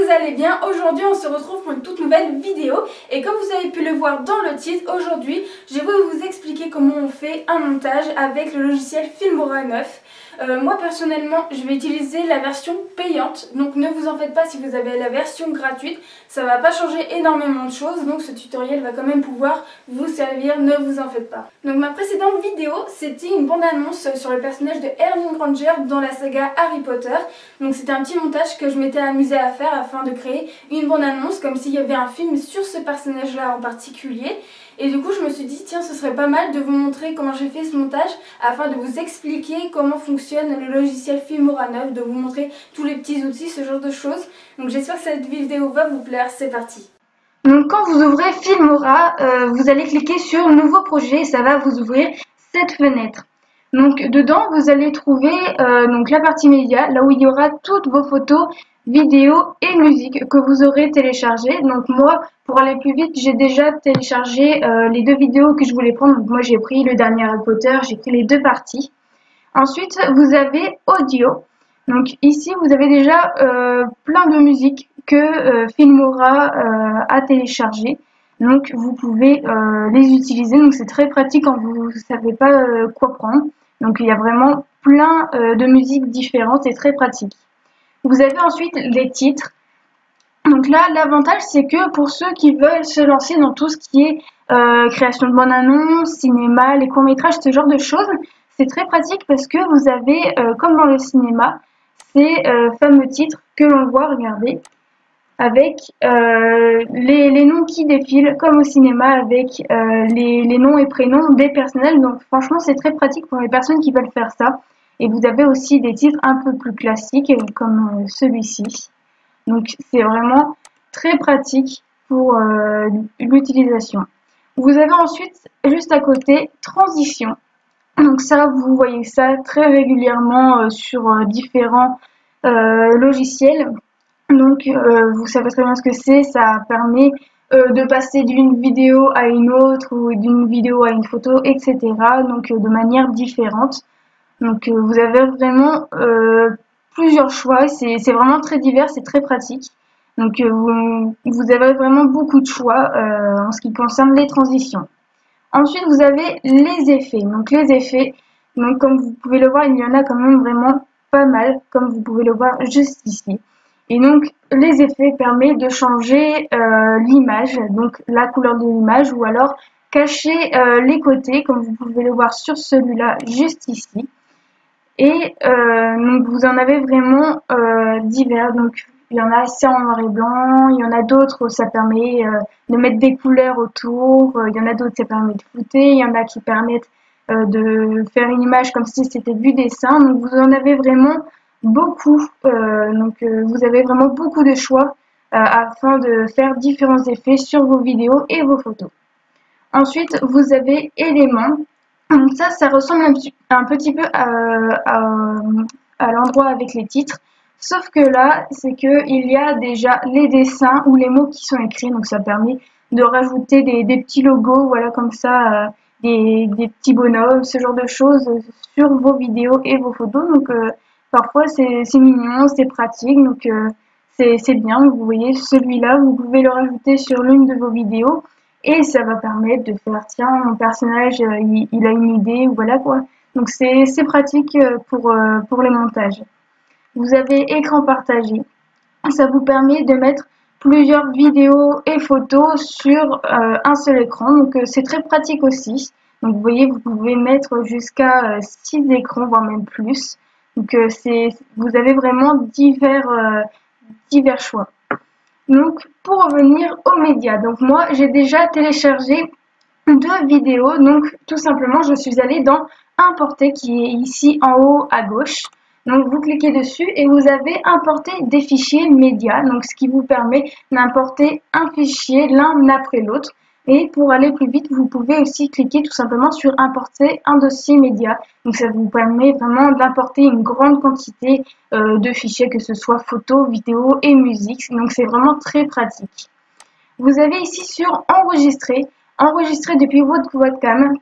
vous allez bien. Aujourd'hui on se retrouve pour une toute nouvelle vidéo et comme vous avez pu le voir dans le titre, aujourd'hui je vais vous expliquer comment on fait un montage avec le logiciel Filmora 9. Moi personnellement je vais utiliser la version payante, donc ne vous en faites pas si vous avez la version gratuite, ça va pas changer énormément de choses, donc ce tutoriel va quand même pouvoir vous servir, ne vous en faites pas. Donc ma précédente vidéo c'était une bande-annonce sur le personnage de Hermione Granger dans la saga Harry Potter, donc c'était un petit montage que je m'étais amusée à faire afin de créer une bande-annonce comme s'il y avait un film sur ce personnage là en particulier. Et du coup je me suis dit tiens, ce serait pas mal de vous montrer comment j'ai fait ce montage afin de vous expliquer comment fonctionne le logiciel Filmora 9, de vous montrer tous les petits outils, ce genre de choses. Donc j'espère que cette vidéo va vous plaire, c'est parti. Donc quand vous ouvrez Filmora, vous allez cliquer sur nouveau projet et ça va vous ouvrir cette fenêtre. Donc dedans vous allez trouver donc la partie média, là où il y aura toutes vos photos, vidéos et musique que vous aurez téléchargées. Donc moi, pour aller plus vite, j'ai déjà téléchargé les deux vidéos que je voulais prendre. Donc moi j'ai pris le dernier Harry Potter, j'ai pris les deux parties. Ensuite vous avez audio. Donc ici vous avez déjà plein de musiques que Filmora a téléchargées. Donc vous pouvez les utiliser. Donc c'est très pratique quand vous ne savez pas quoi prendre. Donc il y a vraiment plein de musiques différentes et très pratique. Vous avez ensuite les titres. Donc là, l'avantage, c'est que pour ceux qui veulent se lancer dans tout ce qui est création de bande-annonce, cinéma, les courts-métrages, ce genre de choses, c'est très pratique parce que vous avez, comme dans le cinéma, ces fameux titres que l'on voit, regardez, avec les noms qui défilent, comme au cinéma, avec les noms et prénoms des personnels. Donc franchement, c'est très pratique pour les personnes qui veulent faire ça. Et vous avez aussi des titres un peu plus classiques, comme celui-ci. Donc c'est vraiment très pratique pour l'utilisation. Vous avez ensuite, juste à côté, transition. Donc ça, vous voyez ça très régulièrement sur différents logiciels. Donc vous savez très bien ce que c'est, ça permet de passer d'une vidéo à une autre ou d'une vidéo à une photo, etc. Donc de manière différente. Donc vous avez vraiment plusieurs choix, c'est vraiment très divers, c'est très pratique. Donc vous avez vraiment beaucoup de choix en ce qui concerne les transitions. Ensuite vous avez les effets. Donc les effets, donc comme vous pouvez le voir, il y en a quand même vraiment pas mal, comme vous pouvez le voir juste ici. Et donc les effets permettent de changer l'image, donc la couleur de l'image, ou alors cacher les côtés, comme vous pouvez le voir sur celui-là juste ici. Et donc vous en avez vraiment divers. Donc il y en a assez en noir et blanc, il y en a d'autres où ça permet de mettre des couleurs autour, il y en a d'autres ça permet de flouter, il y en a qui permettent de faire une image comme si c'était du dessin. Donc vous en avez vraiment beaucoup. Vous avez vraiment beaucoup de choix afin de faire différents effets sur vos vidéos et vos photos. Ensuite vous avez éléments. Donc ça ressemble un petit peu à l'endroit avec les titres, sauf que là, c'est qu'il y a déjà les dessins ou les mots qui sont écrits, donc ça permet de rajouter des petits logos, voilà, comme ça, des petits bonhommes, ce genre de choses sur vos vidéos et vos photos. Donc parfois c'est mignon, c'est pratique, donc c'est bien. Vous voyez, celui-là, vous pouvez le rajouter sur l'une de vos vidéos. Et ça va permettre de faire, tiens, mon personnage, il a une idée, ou voilà quoi. Donc c'est pratique pour les montages. Vous avez écran partagé. Ça vous permet de mettre plusieurs vidéos et photos sur un seul écran. Donc c'est très pratique aussi. Donc vous voyez, vous pouvez mettre jusqu'à 6 écrans, voire même plus. Donc vous avez vraiment divers choix. Donc, pour revenir aux médias, donc moi j'ai déjà téléchargé 2 vidéos. Donc tout simplement je suis allée dans importer qui est ici en haut à gauche. Donc vous cliquez dessus et vous avez importé des fichiers médias, donc ce qui vous permet d'importer un fichier l'un après l'autre. Et pour aller plus vite, vous pouvez aussi cliquer tout simplement sur importer un dossier média. Donc ça vous permet vraiment d'importer une grande quantité de fichiers, que ce soit photos, vidéos et musique. Donc c'est vraiment très pratique. Vous avez ici sur enregistrer depuis votre webcam.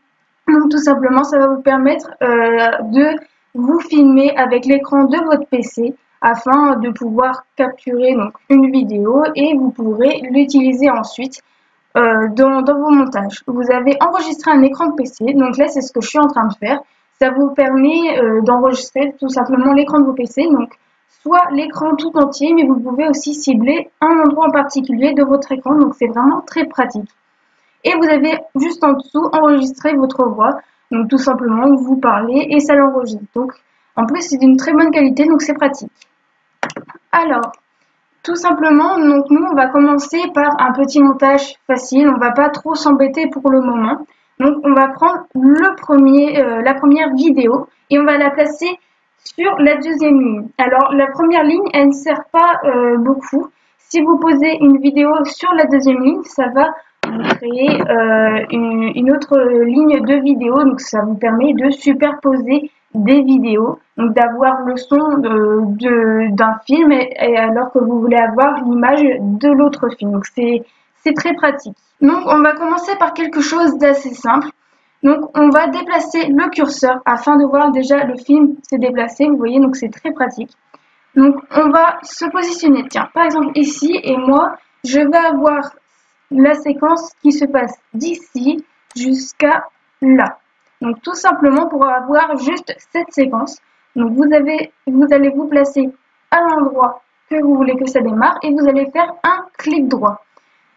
Donc tout simplement, ça va vous permettre de vous filmer avec l'écran de votre PC afin de pouvoir capturer donc une vidéo et vous pourrez l'utiliser ensuite dans vos montages. Vous avez enregistré un écran de PC, donc là c'est ce que je suis en train de faire. Ça vous permet d'enregistrer tout simplement l'écran de vos PC, donc soit l'écran tout entier, mais vous pouvez aussi cibler un endroit en particulier de votre écran, donc c'est vraiment très pratique. Et vous avez juste en dessous enregistré votre voix, donc tout simplement vous parlez et ça l'enregistre. Donc en plus c'est d'une très bonne qualité, donc c'est pratique. Alors, tout simplement, donc nous on va commencer par un petit montage facile, on va pas trop s'embêter pour le moment. Donc on va prendre la première vidéo et on va la placer sur la deuxième ligne. Alors la première ligne elle ne sert pas beaucoup. Si vous posez une vidéo sur la deuxième ligne, ça va vous créer une autre ligne de vidéo, donc ça vous permet de superposer des vidéos, donc d'avoir le son d'un film et alors que vous voulez avoir l'image de l'autre film. Donc c'est très pratique. Donc on va commencer par quelque chose d'assez simple. Donc on va déplacer le curseur afin de voir déjà le film se déplacer. Vous voyez, donc c'est très pratique. Donc on va se positionner, tiens, par exemple ici, et moi je vais avoir la séquence qui se passe d'ici jusqu'à là. Donc tout simplement pour avoir juste cette séquence. Donc vous allez vous placer à l'endroit que vous voulez que ça démarre et vous allez faire un clic droit.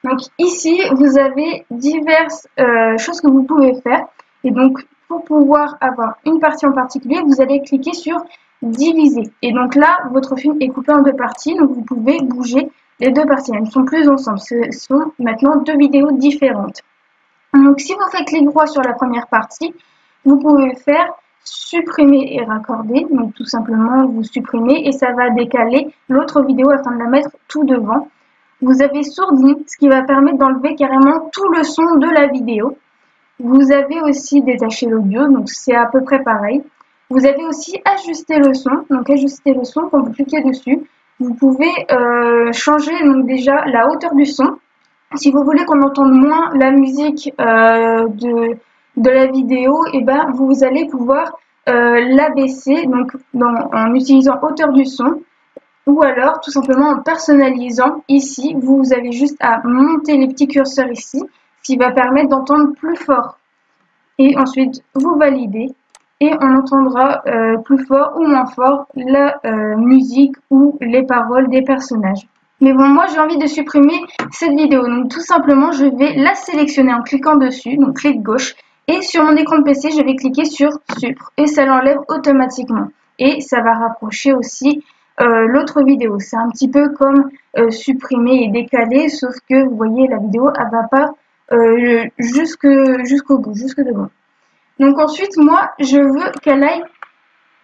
Donc ici vous avez diverses choses que vous pouvez faire. Et donc pour pouvoir avoir une partie en particulier, vous allez cliquer sur diviser. Et donc là votre film est coupé en deux parties. Donc vous pouvez bouger les deux parties. Elles ne sont plus ensemble. Ce sont maintenant deux vidéos différentes. Donc si vous faites clic droit sur la première partie, vous pouvez faire supprimer et raccorder. Donc tout simplement vous supprimez et ça va décaler l'autre vidéo afin de la mettre tout devant. Vous avez sourdine, ce qui va permettre d'enlever carrément tout le son de la vidéo. Vous avez aussi détaché l'audio, donc c'est à peu près pareil. Vous avez aussi ajusté le son. Donc ajuster le son, quand vous cliquez dessus, vous pouvez changer donc déjà la hauteur du son. Si vous voulez qu'on entende moins la musique de la vidéo, et ben vous allez pouvoir l'abaisser donc en utilisant hauteur du son, ou alors tout simplement en personnalisant. Ici vous avez juste à monter les petits curseurs ici, ce qui va permettre d'entendre plus fort, et ensuite vous validez et on entendra plus fort ou moins fort la musique ou les paroles des personnages. Mais bon, moi j'ai envie de supprimer cette vidéo, donc tout simplement je vais la sélectionner en cliquant dessus, donc clic gauche, et sur mon écran de PC je vais cliquer sur Supr et ça l'enlève automatiquement. Et ça va rapprocher aussi l'autre vidéo. C'est un petit peu comme supprimer et décaler, sauf que vous voyez la vidéo elle va pas jusqu'au bout, jusque devant. Donc ensuite moi je veux qu'elle aille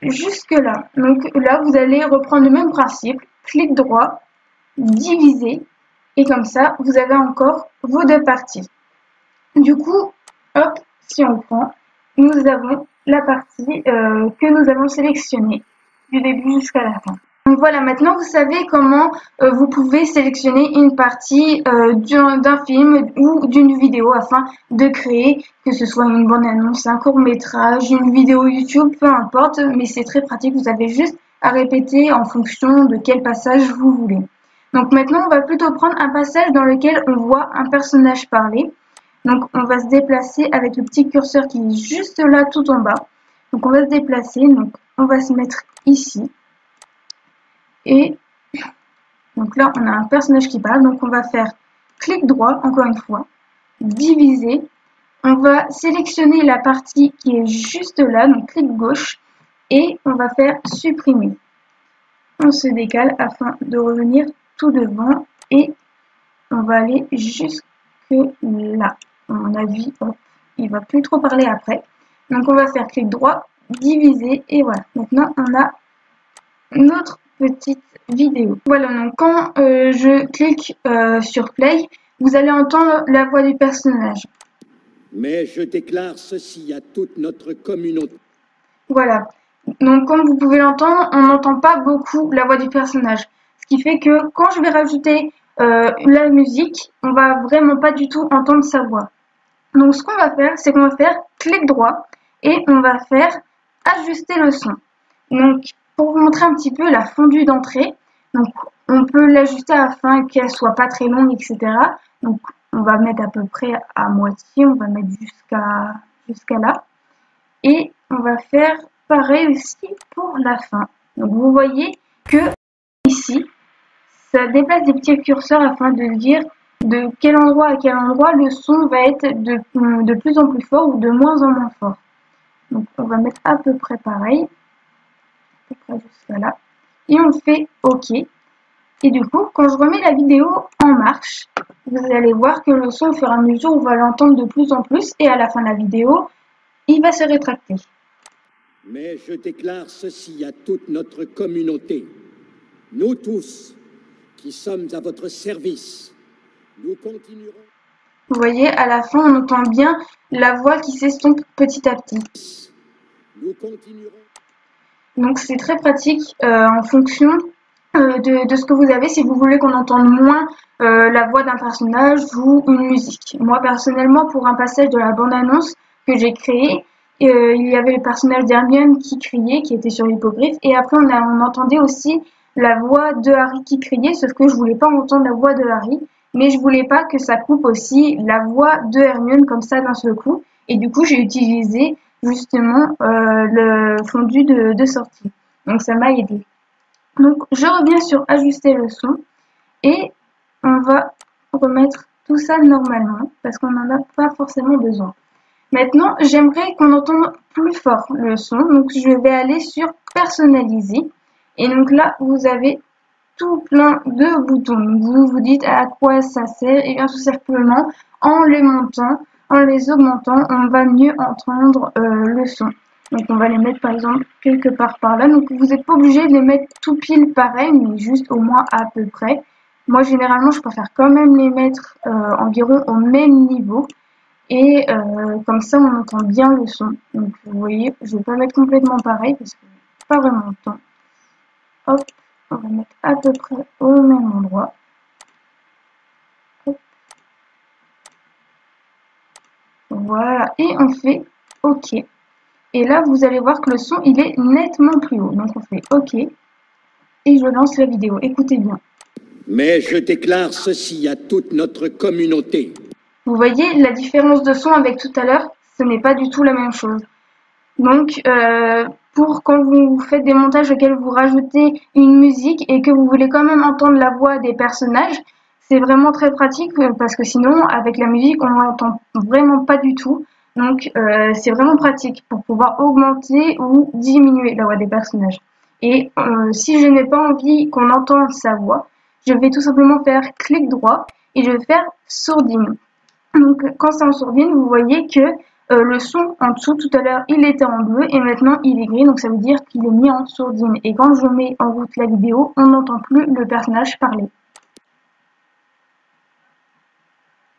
jusque là. Donc là vous allez reprendre le même principe, clic droit, diviser, et comme ça vous avez encore vos deux parties. Du coup, hop, si on prend, nous avons la partie que nous avons sélectionnée du début jusqu'à la fin. Donc voilà, maintenant vous savez comment vous pouvez sélectionner une partie d'un film ou d'une vidéo afin de créer, que ce soit une bande-annonce, un court-métrage, une vidéo YouTube, peu importe, mais c'est très pratique, vous avez juste à répéter en fonction de quel passage vous voulez. Donc maintenant, on va plutôt prendre un passage dans lequel on voit un personnage parler. Donc on va se déplacer avec le petit curseur qui est juste là tout en bas. Donc on va se déplacer, donc on va se mettre ici. Et donc là, on a un personnage qui parle. Donc on va faire clic droit, encore une fois, diviser. On va sélectionner la partie qui est juste là, donc clic gauche. Et on va faire supprimer. On se décale afin de revenir tout devant et on va aller jusque là. On a vu, hop, il va plus trop parler après. Donc on va faire clic droit, diviser et voilà. Maintenant on a notre petite vidéo. Voilà, donc quand je clique sur play, vous allez entendre la voix du personnage. Mais je déclare ceci à toute notre communauté. Voilà. Donc comme vous pouvez l'entendre, on n'entend pas beaucoup la voix du personnage. Ce qui fait que quand je vais rajouter la musique, on va vraiment pas du tout entendre sa voix. Donc ce qu'on va faire, c'est qu'on va faire clic droit et on va faire ajuster le son. Donc pour vous montrer un petit peu la fondue d'entrée. Donc on peut l'ajuster afin qu'elle soit pas très longue, etc. Donc on va mettre à peu près à moitié, on va mettre jusqu'à là. Et on va faire pareil aussi pour la fin. Donc vous voyez que ici, ça déplace des petits curseurs afin de dire de quel endroit à quel endroit le son va être de plus en plus fort ou de moins en moins fort. Donc on va mettre à peu près pareil, à peu près jusqu'à là. Et on fait OK. Et du coup, quand je remets la vidéo en marche, vous allez voir que le son, au fur et à mesure, on va l'entendre de plus en plus. Et à la fin de la vidéo, il va se rétracter. Mais je déclare ceci à toute notre communauté. Nous tous, qui sommes à votre service, nous continuerons. Vous voyez, à la fin, on entend bien la voix qui s'estompe petit à petit. Nous continuerons. Donc c'est très pratique en fonction de ce que vous avez, si vous voulez qu'on entende moins la voix d'un personnage ou une musique. Moi personnellement, pour un passage de la bande-annonce que j'ai créé, il y avait le personnage d'Hermione qui criait, qui était sur l'hippogriffe, et après on entendait aussi la voix de Harry qui criait, sauf que je voulais pas entendre la voix de Harry, mais je voulais pas que ça coupe aussi la voix de Hermione comme ça d'un seul coup, et du coup j'ai utilisé justement le fondu de sortie. Donc ça m'a aidé. Donc je reviens sur ajuster le son et on va remettre tout ça normalement parce qu'on n'en a pas forcément besoin. Maintenant, j'aimerais qu'on entende plus fort le son. Donc je vais aller sur personnaliser. Et donc là, vous avez tout plein de boutons. Vous vous dites à quoi ça sert. Et bien tout simplement, en les montant, en les augmentant, on va mieux entendre le son. Donc on va les mettre par exemple quelque part par là. Donc vous n'êtes pas obligé de les mettre tout pile pareil, mais juste au moins à peu près. Moi généralement je préfère quand même les mettre environ au même niveau. Et comme ça on entend bien le son. Donc vous voyez, je ne vais pas mettre complètement pareil parce que pas vraiment le temps. Hop, on va mettre à peu près au même endroit. Hop. Voilà, et on fait OK. Et là, vous allez voir que le son, il est nettement plus haut. Donc on fait OK. Et je lance la vidéo. Écoutez bien. Mais je déclare ceci à toute notre communauté. Vous voyez la différence de son avec tout à l'heure, ce n'est pas du tout la même chose. Donc, pour quand vous faites des montages auxquels vous rajoutez une musique et que vous voulez quand même entendre la voix des personnages, c'est vraiment très pratique parce que sinon, avec la musique, on l'entend vraiment pas du tout. Donc, c'est vraiment pratique pour pouvoir augmenter ou diminuer la voix des personnages. Et si je n'ai pas envie qu'on entende sa voix, je vais tout simplement faire clic droit et je vais faire sourdine. Donc, quand c'est en sourdine, vous voyez que le son en dessous, tout à l'heure, il était en bleu et maintenant il est gris. Donc, ça veut dire qu'il est mis en sourdine. Et quand je mets en route la vidéo, on n'entend plus le personnage parler.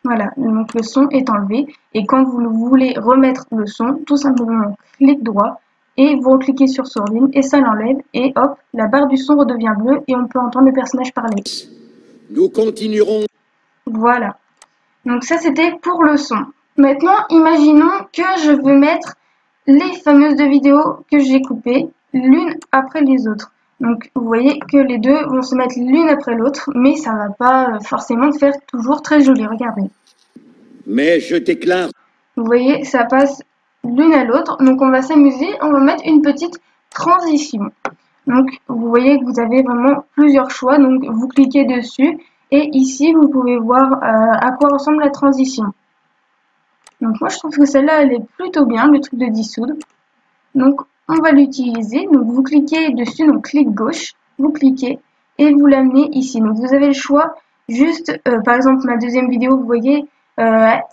Voilà, donc le son est enlevé. Et quand vous voulez remettre le son, tout simplement, clic droit et vous cliquez sur sourdine et ça l'enlève. Et hop, la barre du son redevient bleue et on peut entendre le personnage parler. Nous continuerons. Voilà. Donc ça, c'était pour le son. Maintenant, imaginons que je veux mettre les fameuses deux vidéos que j'ai coupées, l'une après les autres. Donc vous voyez que les deux vont se mettre l'une après l'autre, mais ça va pas forcément faire toujours très joli. Regardez. Mais je déclare. Vous voyez, ça passe l'une à l'autre. Donc on va s'amuser, on va mettre une petite transition. Donc vous voyez que vous avez vraiment plusieurs choix. Donc vous cliquez dessus et ici vous pouvez voir à quoi ressemble la transition. Donc moi je trouve que celle-là elle est plutôt bien, le truc de dissoudre. Donc on va l'utiliser. Donc vous cliquez dessus, donc clic gauche, vous cliquez et vous l'amenez ici. Donc vous avez le choix, juste par exemple ma deuxième vidéo, vous voyez,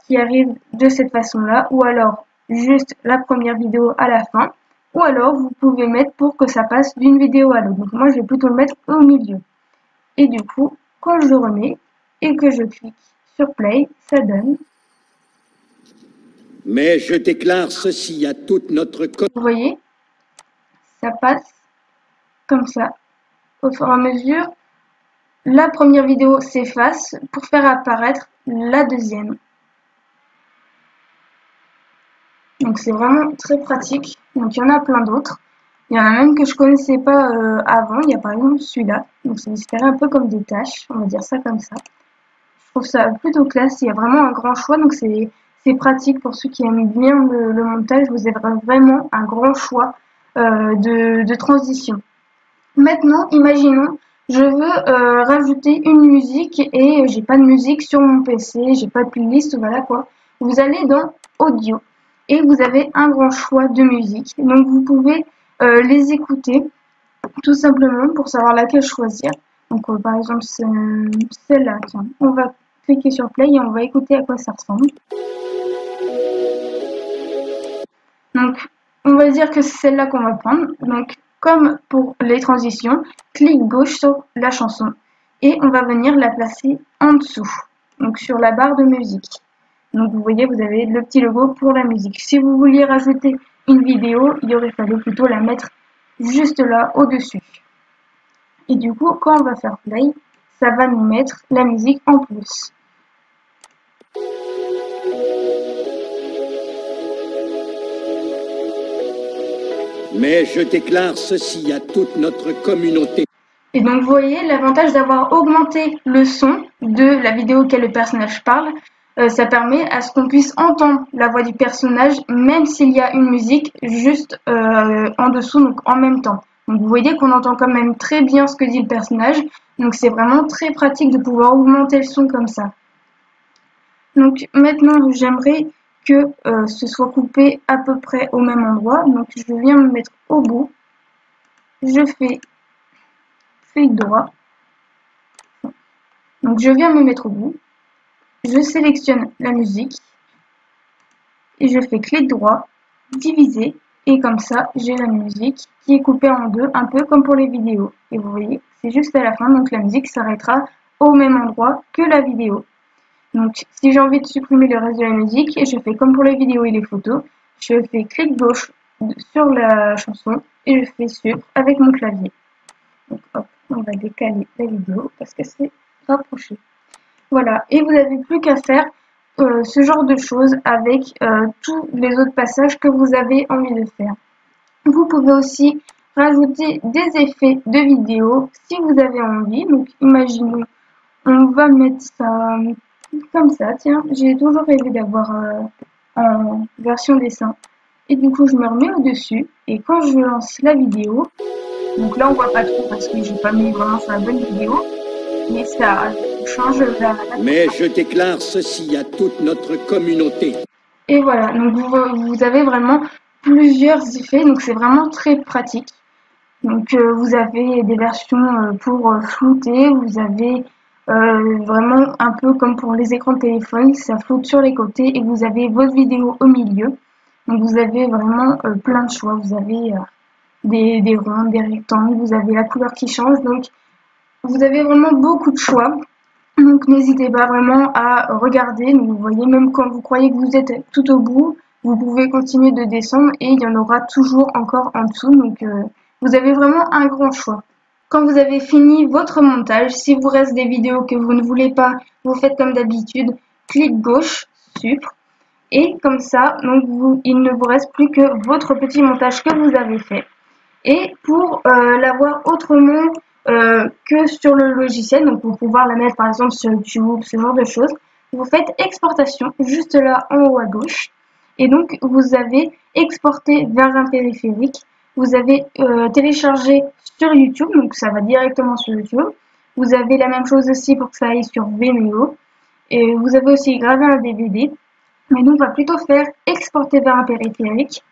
qui arrive de cette façon-là, ou alors juste la première vidéo à la fin, ou alors vous pouvez mettre pour que ça passe d'une vidéo à l'autre. Donc moi je vais plutôt le mettre au milieu. Et du coup, quand je le remets et que je clique sur play, ça donne. Mais je déclare ceci à toute notre communauté. Vous voyez, ça passe comme ça. Au fur et à mesure, la première vidéo s'efface pour faire apparaître la deuxième. Donc c'est vraiment très pratique. Donc il y en a plein d'autres. Il y en a même que je connaissais pas avant. Il y a par exemple celui-là. Donc c'est disparaît un peu comme des taches, on va dire ça comme ça. Je trouve ça plutôt classe. Il y a vraiment un grand choix, donc c'est pratique pour ceux qui aiment bien le montage. Vous avez vraiment un grand choix de transition. Maintenant, imaginons, je veux rajouter une musique et j'ai pas de musique sur mon PC, j'ai pas de playlist, voilà quoi. Vous allez dans Audio et vous avez un grand choix de musique. Donc vous pouvez les écouter tout simplement pour savoir laquelle choisir. Donc par exemple celle-là, tiens, on va cliquer sur play et on va écouter à quoi ça ressemble. Donc on va dire que c'est celle-là qu'on va prendre. Donc comme pour les transitions, clic gauche sur la chanson et on va venir la placer en dessous, donc sur la barre de musique. Donc vous voyez, vous avez le petit logo pour la musique. Si vous vouliez rajouter une vidéo, il aurait fallu plutôt la mettre juste là au-dessus. Et du coup, quand on va faire play, ça va nous mettre la musique en plus. Mais je déclare ceci à toute notre communauté. Et donc vous voyez, l'avantage d'avoir augmenté le son de la vidéo auquel le personnage parle, ça permet à ce qu'on puisse entendre la voix du personnage même s'il y a une musique juste en dessous, donc en même temps. Donc vous voyez qu'on entend quand même très bien ce que dit le personnage, donc c'est vraiment très pratique de pouvoir augmenter le son comme ça. Donc maintenant j'aimerais que ce soit coupé à peu près au même endroit, donc je viens me mettre au bout, je fais clic droit, donc je viens me mettre au bout, je sélectionne la musique et je fais clic droit, diviser et comme ça j'ai la musique qui est coupée en deux, un peu comme pour les vidéos. Et vous voyez, c'est juste à la fin, donc la musique s'arrêtera au même endroit que la vidéo. Donc si j'ai envie de supprimer le reste de la musique, je fais comme pour les vidéos et les photos, je fais clic gauche sur la chanson et je fais sup avec mon clavier. Donc hop, on va décaler la vidéo parce que c'est rapproché. Voilà, et vous n'avez plus qu'à faire ce genre de choses avec tous les autres passages que vous avez envie de faire. Vous pouvez aussi rajouter des effets de vidéo si vous avez envie. Donc imaginons, on va mettre ça comme ça. Tiens, j'ai toujours rêvé d'avoir en version dessin. Et du coup, je me remets au-dessus. Et quand je lance la vidéo, donc là on voit pas trop parce que j'ai pas mis vraiment sur la bonne vidéo, mais ça change la... Mais je déclare ceci à toute notre communauté. Et voilà, donc vous avez vraiment plusieurs effets, donc c'est vraiment très pratique. Donc vous avez des versions pour flouter, vous avez vraiment un peu comme pour les écrans de téléphone, ça floute sur les côtés et vous avez votre vidéo au milieu. Donc vous avez vraiment plein de choix, vous avez des ronds, des rectangles, vous avez la couleur qui change, donc vous avez vraiment beaucoup de choix. Donc n'hésitez pas vraiment à regarder, donc, vous voyez même quand vous croyez que vous êtes tout au bout, vous pouvez continuer de descendre et il y en aura toujours encore en dessous, donc vous avez vraiment un grand choix. Quand vous avez fini votre montage, s'il vous reste des vidéos que vous ne voulez pas, vous faites comme d'habitude, clic gauche, sup, et comme ça, donc il ne vous reste plus que votre petit montage que vous avez fait. Et pour l'avoir autrement que sur le logiciel, donc pour pouvoir la mettre par exemple sur YouTube, ce genre de choses, vous faites exportation juste là en haut à gauche. Et donc vous avez exporté vers un périphérique. Vous avez téléchargé sur YouTube, donc ça va directement sur YouTube. Vous avez la même chose aussi pour que ça aille sur Vimeo. Et vous avez aussi gravé un DVD. Mais nous, on va plutôt faire exporter vers un périphérique.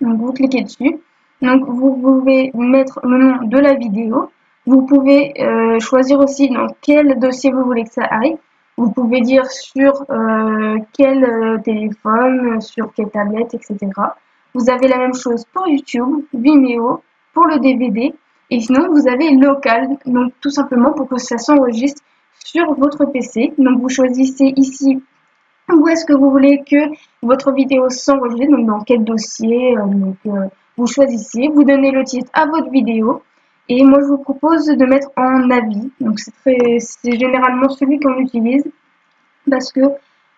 Donc vous cliquez dessus. Donc vous pouvez mettre le nom de la vidéo. Vous pouvez choisir aussi dans quel dossier vous voulez que ça aille. Vous pouvez dire sur quel téléphone, sur quelle tablette, etc. Vous avez la même chose pour YouTube, Vimeo, pour le DVD. Et sinon, vous avez local, donc tout simplement pour que ça s'enregistre sur votre PC. Donc vous choisissez ici où est-ce que vous voulez que votre vidéo s'enregistre, donc dans quel dossier. Vous choisissez, vous donnez le titre à votre vidéo. Et moi, je vous propose de mettre en avis. Donc, c'est généralement celui qu'on utilise parce que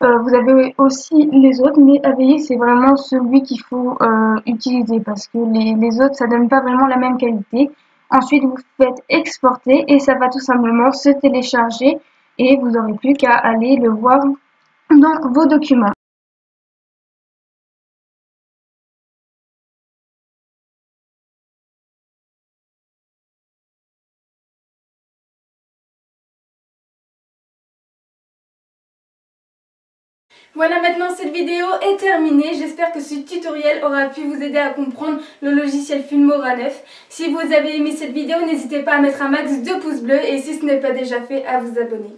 Vous avez aussi les autres, mais AVI c'est vraiment celui qu'il faut utiliser parce que les autres ça donne pas vraiment la même qualité. Ensuite vous faites exporter et ça va tout simplement se télécharger et vous n'aurez plus qu'à aller le voir dans vos documents. Voilà, maintenant cette vidéo est terminée. J'espère que ce tutoriel aura pu vous aider à comprendre le logiciel Filmora 9. Si vous avez aimé cette vidéo, n'hésitez pas à mettre un max de pouces bleus et si ce n'est pas déjà fait, à vous abonner.